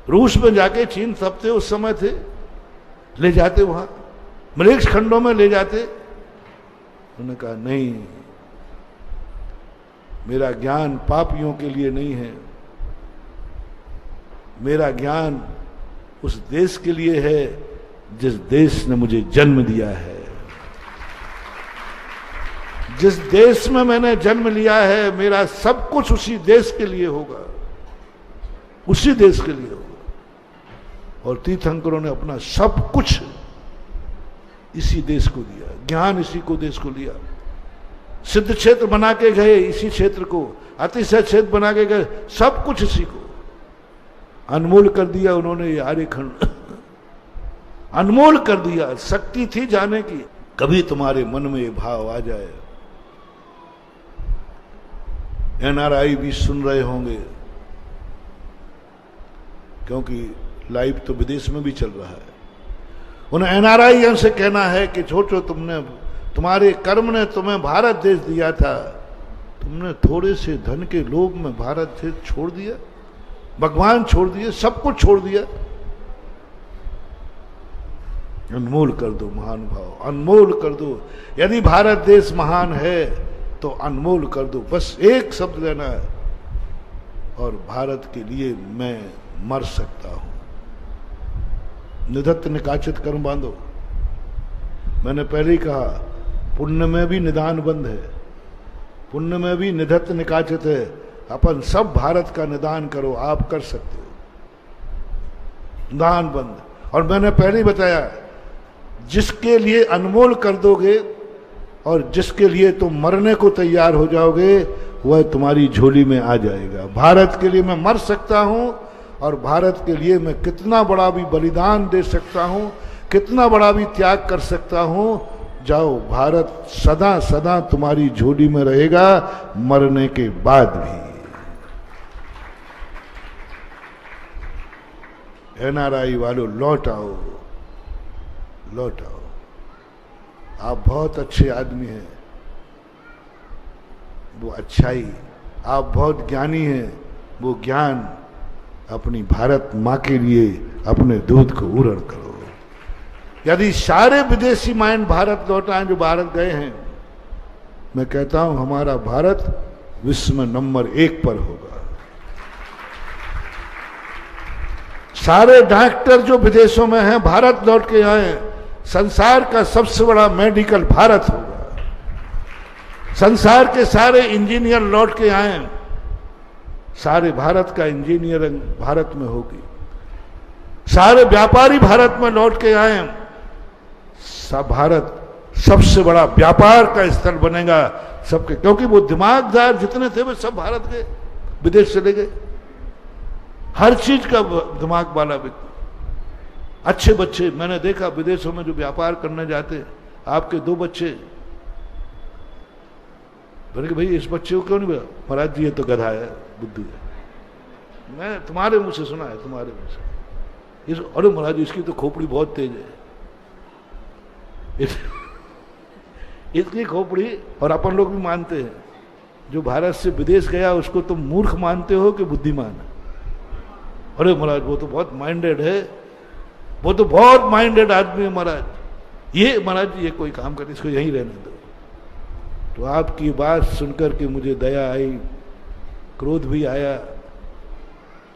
रूस में जाके, चीन सब थे उस समय थे, ले जाते वहां, मलेक्ष खंडों में ले जाते। उन्होंने कहा नहीं, मेरा ज्ञान पापियों के लिए नहीं है, मेरा ज्ञान उस देश के लिए है जिस देश ने मुझे जन्म दिया है। जिस देश में मैंने जन्म लिया है, मेरा सब कुछ उसी देश के लिए होगा। उसी देश के लिए होगा। और तीर्थंकरों ने अपना सब कुछ इसी देश को दिया, ज्ञान इसी को देश को लिया, सिद्ध क्षेत्र बना के गए इसी क्षेत्र को, अतिशय क्षेत्र बना के गए, सब कुछ इसी को अनमोल कर दिया उन्होंने। ये आर्यखंड अनमोल कर दिया। शक्ति थी जाने की। कभी तुम्हारे मन में ये भाव आ जाए, एनआरआई भी सुन रहे होंगे, क्योंकि लाइव तो विदेश में भी चल रहा है। उन एनआरआई से कहना है कि सोचो, तुम्हारे कर्म ने तुम्हें भारत देश दिया था, तुमने थोड़े से धन के लोभ में भारत देश छोड़ दिया, भगवान छोड़ दिए, सब कुछ छोड़ दिया। अनमोल कर दो महान भाव, अनमोल कर दो। यदि भारत देश महान है तो अनमोल कर दो। बस एक शब्द लेना है, और भारत के लिए मैं मर सकता हूं। निधत्त निकाचित कर्म बांधो। मैंने पहले ही कहा, पुण्य में भी निदान बंद है, पुण्य में भी निधत्त निकाचित है। अपन सब भारत का निदान करो, आप कर सकते हो। निदान बंद। और मैंने पहले ही बताया, जिसके लिए अनमोल कर दोगे और जिसके लिए तुम मरने को तैयार हो जाओगे, वह तुम्हारी झोली में आ जाएगा। भारत के लिए मैं मर सकता हूं, और भारत के लिए मैं कितना बड़ा भी बलिदान दे सकता हूं, कितना बड़ा भी त्याग कर सकता हूं। जाओ, भारत सदा सदा तुम्हारी झोली में रहेगा, मरने के बाद भी। एनआरआई वालों, लौट आओ, लौट आओ। आप बहुत अच्छे आदमी हैं, वो अच्छाई। आप बहुत ज्ञानी हैं, वो ज्ञान अपनी भारत माँ के लिए अपने दूध को उरण करो। यदि सारे विदेशी माइंड भारत लौट आए जो भारत गए हैं, मैं कहता हूं हमारा भारत विश्व में नंबर 1 पर होगा। सारे डॉक्टर जो विदेशों में हैं, भारत लौट के आए, संसार का सबसे बड़ा मेडिकल भारत होगा। संसार के सारे इंजीनियर लौट के आए, सारे भारत का इंजीनियरिंग भारत में होगी। सारे व्यापारी भारत में लौट के आए, सब भारत सबसे बड़ा व्यापार का स्थल बनेगा सबके। क्योंकि वो दिमागदार जितने थे वे सब भारत गए, विदेश चले गए। हर चीज का दिमाग वाला व्यक्ति, अच्छे बच्चे मैंने देखा विदेशों में जो व्यापार करने जाते, आपके 2 बच्चे, मैंने कहा भाई इस बच्चे को क्यों नहीं बोला? महाराज जी ये तो गधा है, बुद्धू है। मैं तुम्हारे मुंह से सुना है, तुम्हारे मुंह से। अरे महाराज इसकी तो खोपड़ी बहुत तेज है, इसकी खोपड़ी। और अपन लोग भी मानते हैं, जो भारत से विदेश गया उसको तुम मूर्ख मानते हो कि बुद्धिमान है? अरे महाराज वो तो बहुत माइंडेड है, वो तो बहुत माइंडेड आदमी है महाराज। ये महाराज ये कोई काम करे, इसको यहीं रहने दो। तो आपकी बात सुनकर के मुझे दया आई, क्रोध भी आया,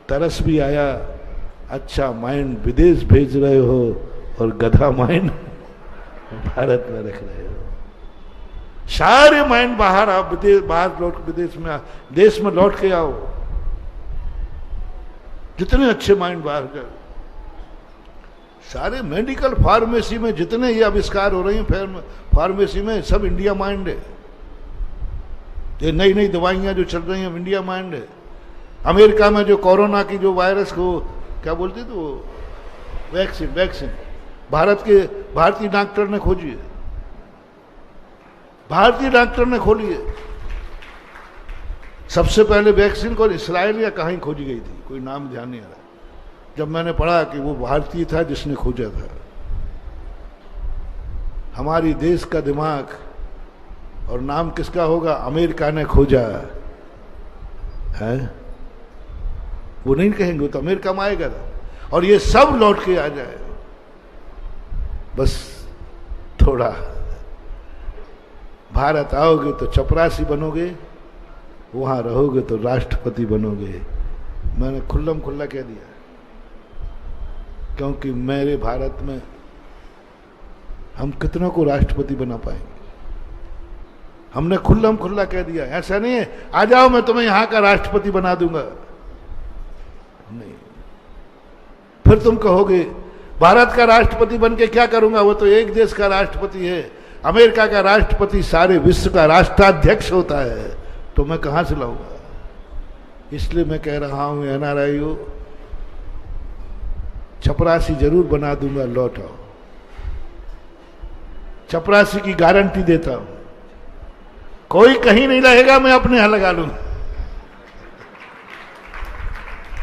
तरस भी आया। अच्छा माइंड विदेश भेज रहे हो और गधा माइंड भारत में रख रहे हो। सारे माइंड बाहर आओ, बाहर लौट, विदेश में देश में लौट के आओ। जितने अच्छे माइंड बाहर गए, सारे मेडिकल फार्मेसी में जितने ये आविष्कार हो रही हैं फार्मेसी में, सब इंडिया माइंड है। ये नई नई दवाइयां जो चल रही हैं, इंडिया माइंड है। अमेरिका में जो कोरोना की जो वायरस को क्या बोलते थे वो, वैक्सीन भारतीय डॉक्टर ने खोजी है, भारतीय डॉक्टर ने खोली है। सबसे पहले वैक्सीन को इसराइल या कहीं खोजी गई थी, कोई नाम ध्यान नहीं आ रहा। जब मैंने पढ़ा कि वो भारतीय था जिसने खोजा था। हमारी देश का दिमाग, और नाम किसका होगा? अमेरिका ने खोजा है। वो नहीं कहेंगे, वो तो अमेरिका में आएगा था। और ये सब लौट के आ जाए, बस थोड़ा भारत आओगे तो चपरासी बनोगे, वहां रहोगे तो राष्ट्रपति बनोगे। मैंने खुल्लम खुल्ला कह दिया, क्योंकि मेरे भारत में हम कितनों को राष्ट्रपति बना पाएंगे? हमने खुल्लम खुल्ला कह दिया। ऐसा नहीं है आ जाओ मैं तुम्हें यहां का राष्ट्रपति बना दूंगा, हमने फिर तुम कहोगे भारत का राष्ट्रपति बन के क्या करूंगा, वो तो एक देश का राष्ट्रपति है। अमेरिका का राष्ट्रपति सारे विश्व का राष्ट्राध्यक्ष होता है, तो मैं कहां से लाऊंगा। इसलिए मैं कह रहा हूं एनआरआई हो, चपरासी जरूर बना दूंगा, लौट आओ। चपरासी की गारंटी देता हूं, कोई कहीं नहीं रहेगा, मैं अपने यहां लगा लूंगा।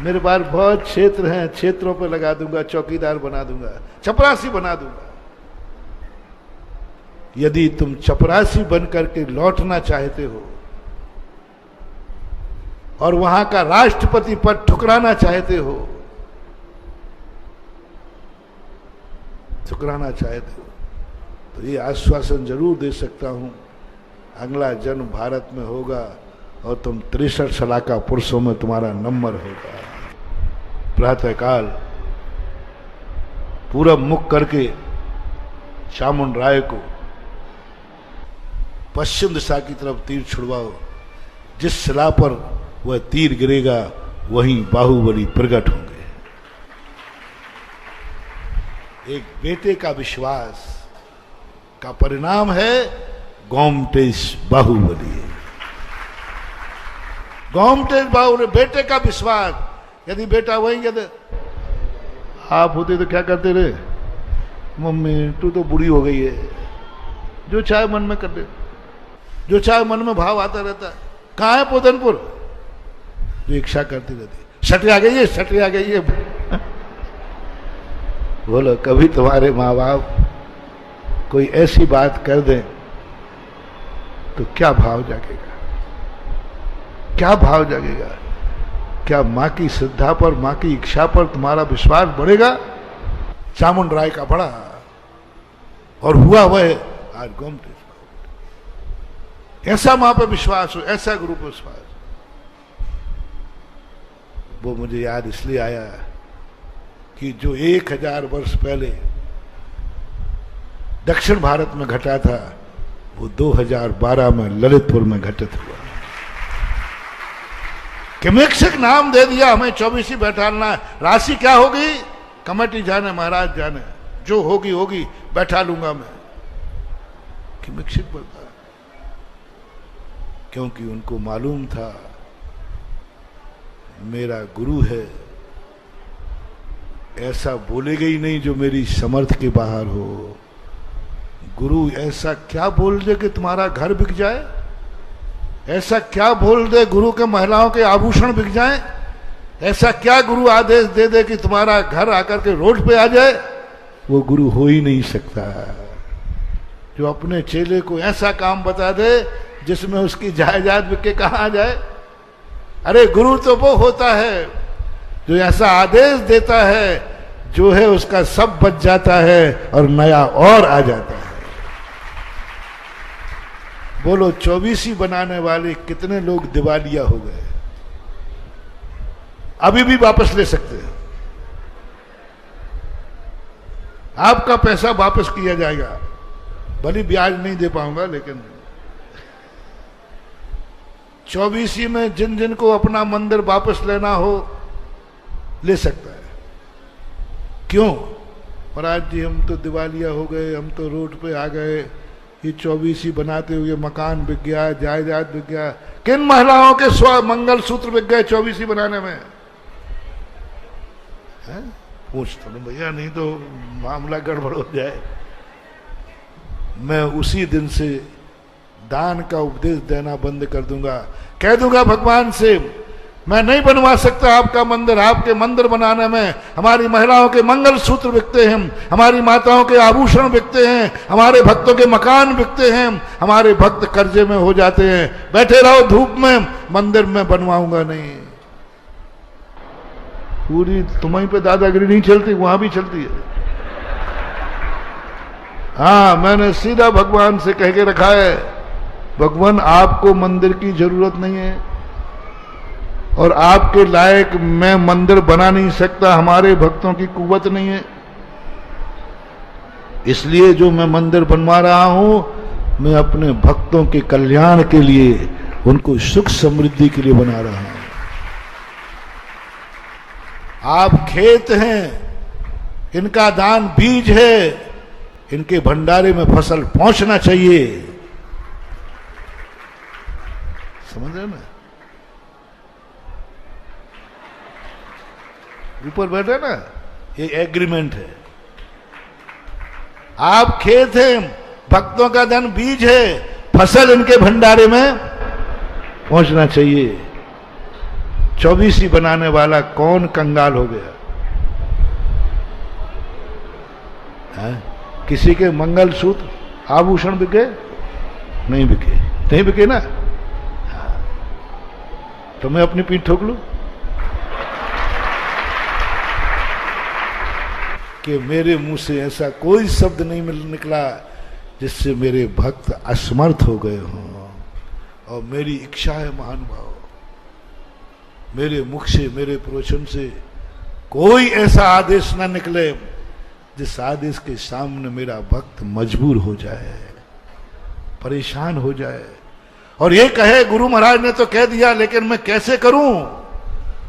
मेरे पास बहुत क्षेत्र हैं, क्षेत्रों पर लगा दूंगा, चौकीदार बना दूंगा, चपरासी बना दूंगा। यदि तुम चपरासी बनकर के लौटना चाहते हो और वहां का राष्ट्रपति पद ठुकराना चाहते हो, तो ये आश्वासन जरूर दे सकता हूं, अगला जन्म भारत में होगा और तुम 63 सलाका पुरुषों में तुम्हारा नंबर होगा। प्रातःकाल पूरब मुख करके चामुंड राय को पश्चिम दिशा की तरफ तीर छुड़वाओ। जिस शिला पर वह तीर गिरेगा वहीं बाहुबली प्रकट होंगे। एक बेटे का विश्वास का परिणाम है गोमटेश बाहुबली। गोमटेश बाहुबली, बेटे का विश्वास। यदि बेटा वही कहते आप होते तो क्या करते रहे, मम्मी तू तो बुढ़ी हो गई है, जो चाहे मन में कर दे, जो चाहे मन में भाव आता रहता है। कहाँ है पोतनपुर, जो इच्छा करती रहती, सटी आ गई है, सटी आ गई है। बोलो कभी तुम्हारे माँ बाप कोई ऐसी बात कर दें तो क्या भाव जागेगा, क्या भाव जागेगा। क्या मां की श्रद्धा पर, मां की इच्छा पर तुम्हारा विश्वास बढ़ेगा। चामुंड राय का बढ़ा और हुआ वह आज गोमटेश। ऐसा मां पर विश्वास हो, ऐसा गुरु पर विश्वास। वो मुझे याद इसलिए आया कि जो 1000 वर्ष पहले दक्षिण भारत में घटा था वो 2012 में ललितपुर में घटित हुआ। किमिक्सिक नाम दे दिया हमें, 24 बैठालना है। राशि क्या होगी कमेटी जाने, महाराज जाने, जो होगी होगी, बैठा लूंगा मैं। किमिक्सिक बोलता, क्योंकि उनको मालूम था मेरा गुरु है, ऐसा बोलेगा ही नहीं जो मेरी समर्थ के बाहर हो। गुरु ऐसा क्या बोल दे कि तुम्हारा घर बिक जाए, ऐसा क्या बोल दे गुरु के महिलाओं के आभूषण बिक जाएं, ऐसा क्या गुरु आदेश दे दे कि तुम्हारा घर आकर के रोड पे आ जाए। वो गुरु हो ही नहीं सकता जो अपने चेले को ऐसा काम बता दे जिसमें उसकी जायदाद बिक के कहाँ आ जाए। अरे गुरु तो वो होता है जो ऐसा आदेश देता है जो है उसका सब बच जाता है और नया और आ जाता है। बोलो 24 बनाने वाले कितने लोग दिवालिया हो गए, अभी भी वापस ले सकते हैं। आपका पैसा वापस किया जाएगा, भले ब्याज नहीं दे पाऊंगा, लेकिन 24 में जिन जिन को अपना मंदिर वापस लेना हो ले सकता है। क्यों महाराज जी, हम तो दिवालिया हो गए, हम तो रोड पे आ गए, ये 24 बनाते हुए मकान बिक गया, जायदाद बिक गया। किन महिलाओं के मंगल सूत्र बिक गए 24 बनाने में? पूछ तो भैया, नहीं तो मामला गड़बड़ हो जाए। मैं उसी दिन से दान का उपदेश देना बंद कर दूंगा, कह दूंगा भगवान से मैं नहीं बनवा सकता आपका मंदिर। आपके मंदिर बनाने में हमारी महिलाओं के मंगल सूत्र बिकते हैं, हमारी माताओं के आभूषण बिकते हैं, हमारे भक्तों के मकान बिकते हैं, हमारे भक्त कर्जे में हो जाते हैं। बैठे रहो धूप में, मंदिर में बनवाऊंगा नहीं। पूरी तुम्हीं पे दादागिरी नहीं चलती, वहां भी चलती है। हाँ, मैंने सीधा भगवान से कह के रखा है, भगवान आपको मंदिर की जरूरत नहीं है और आपके लायक मैं मंदिर बना नहीं सकता, हमारे भक्तों की कुव्वत नहीं है। इसलिए जो मैं मंदिर बनवा रहा हूं, मैं अपने भक्तों के कल्याण के लिए, उनको सुख समृद्धि के लिए बना रहा हूं। आप खेत हैं, इनका दान बीज है, इनके भंडारे में फसल पहुंचना चाहिए। समझ रहे ना? ऊपर बैठे ना, ये एग्रीमेंट है। आप खेत हैं, भक्तों का धन बीज है, फसल इनके भंडारे में पहुंचना चाहिए। 24 बनाने वाला कौन कंगाल हो गया है? किसी के मंगलसूत्र आभूषण बिके? नहीं बिके, नहीं बिके ना। तो मैं अपनी पीठ ठोक लूं कि मेरे मुंह से ऐसा कोई शब्द नहीं निकला जिससे मेरे भक्त असमर्थ हो गए हों। और मेरी इच्छा है महानुभाव, मेरे मुख से, मेरे प्रवचन से कोई ऐसा आदेश ना निकले जिस आदेश के सामने मेरा भक्त मजबूर हो जाए, परेशान हो जाए और ये कहे गुरु महाराज ने तो कह दिया लेकिन मैं कैसे करूं,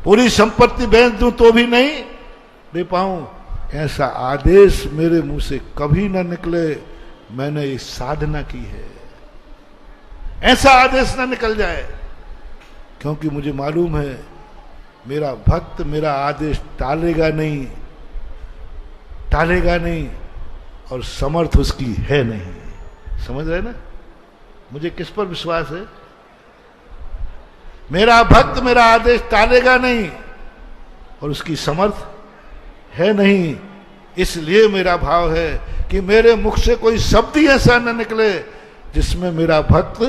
पूरी संपत्ति बेच दूं तो भी नहीं दे पाऊं। ऐसा आदेश मेरे मुंह से कभी ना निकले। मैंने ये साधना की है, ऐसा आदेश ना निकल जाए, क्योंकि मुझे मालूम है मेरा भक्त मेरा आदेश टालेगा नहीं, टालेगा नहीं और समर्थ उसकी है नहीं। समझ रहे ना? मुझे किस पर विश्वास है? मेरा भक्त मेरा आदेश टालेगा नहीं और उसकी समर्थ है नहीं। इसलिए मेरा भाव है कि मेरे मुख से कोई शब्द ही ऐसा न निकले जिसमें मेरा भक्त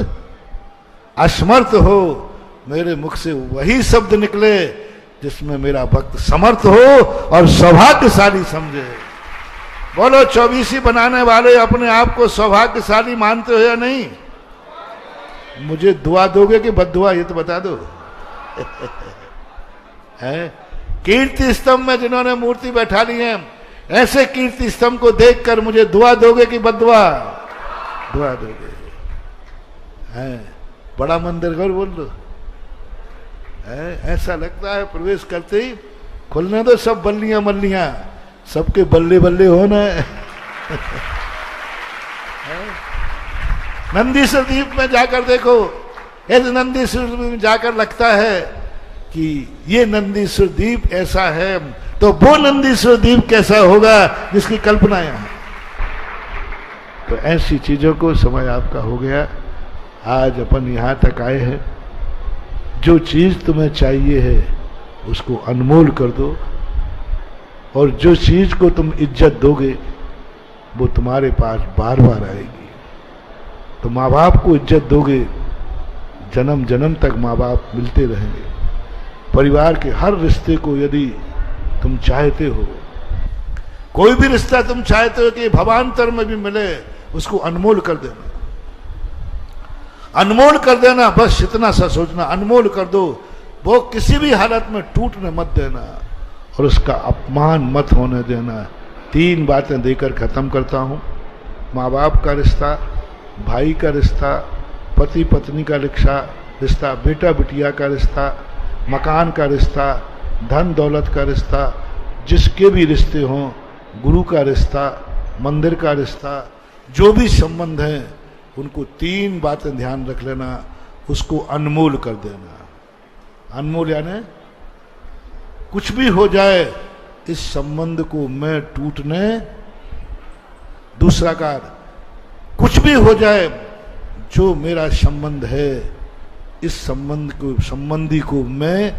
असमर्थ हो, मेरे मुख से वही शब्द निकले जिसमें मेरा भक्त समर्थ हो और सौभाग्यशाली समझे। बोलो 24 बनाने वाले अपने आप को सौभाग्यशाली मानते हो या नहीं? मुझे दुआ दोगे कि बद्दुआ, ये तो बता दो। है कीर्ति स्तंभ में जिन्होंने मूर्ति बैठा ली है, ऐसे कीर्ति स्तंभ को देखकर मुझे दुआ दोगे कि बद्दुआ? दुआ दोगे। है बड़ा मंदिर घर बोल लो। ऐसा लगता है प्रवेश करते ही खुलने दो सब बल्लियां मल्लियां, सबके बल्ले बल्ले होना है। नंदीश्वर द्वीप में जाकर देखो, इस नंदीश्वर द्वीप में जाकर लगता है कि ये नंदीश्वर द्वीप ऐसा है, तो वो नंदीश्वर द्वीप कैसा होगा जिसकी कल्पना है। तो ऐसी चीजों को समय आपका हो गया, आज अपन यहां तक आए हैं। जो चीज तुम्हें चाहिए है उसको अनमोल कर दो, और जो चीज को तुम इज्जत दोगे वो तुम्हारे पास बार बार आएगी। तो माँ बाप को इज्जत दोगे, जन्म जन्म तक माँ बाप मिलते रहेंगे। परिवार के हर रिश्ते को यदि तुम चाहते हो, कोई भी रिश्ता तुम चाहते हो कि भवांतर में भी मिले, उसको अनमोल कर देना, अनमोल कर देना। बस इतना सा सोचना, अनमोल कर दो, वो किसी भी हालत में टूटने मत देना और उसका अपमान मत होने देना। 3 बातें देकर खत्म करता हूं। माँ बाप का रिश्ता, भाई का रिश्ता, पति पत्नी का रिश्ता, बेटा बिटिया का रिश्ता, मकान का रिश्ता, धन दौलत का रिश्ता, जिसके भी रिश्ते हों, गुरु का रिश्ता, मंदिर का रिश्ता, जो भी संबंध हैं उनको 3 बातें ध्यान रख लेना, उसको अनमोल कर देना। अनमोल यानी कुछ भी हो जाए इस संबंध को मैं टूटने, दूसरा कार्य, कुछ भी हो जाए जो मेरा संबंध है इस संबंधी को मैं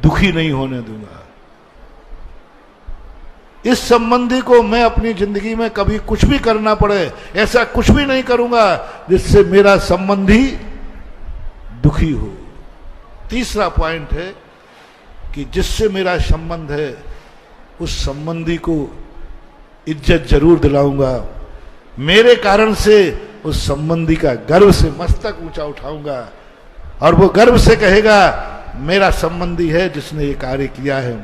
दुखी नहीं होने दूंगा। इस संबंधी को मैं अपनी जिंदगी में कभी कुछ भी करना पड़े ऐसा कुछ भी नहीं करूंगा जिससे मेरा संबंधी दुखी हो। तीसरा पॉइंट है कि जिससे मेरा संबंध है उस संबंधी को इज्जत जरूर दिलाऊंगा, मेरे कारण से उस संबंधी का गर्व से मस्तक ऊंचा उठाऊंगा और वो गर्व से कहेगा मेरा संबंधी है जिसने ये कार्य किया है।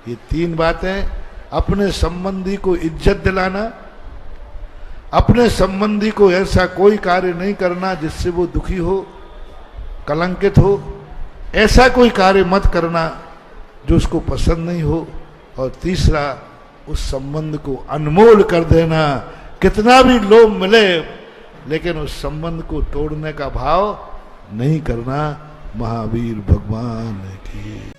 ये 3 बातें, अपने संबंधी को इज्जत दिलाना, अपने संबंधी को ऐसा कोई कार्य नहीं करना जिससे वो दुखी हो, कलंकित हो, ऐसा कोई कार्य मत करना जो उसको पसंद नहीं हो, और तीसरा उस संबंध को अनमोल कर देना, कितना भी लोभ मिले लेकिन उस संबंध को तोड़ने का भाव नहीं करना। महावीर भगवान की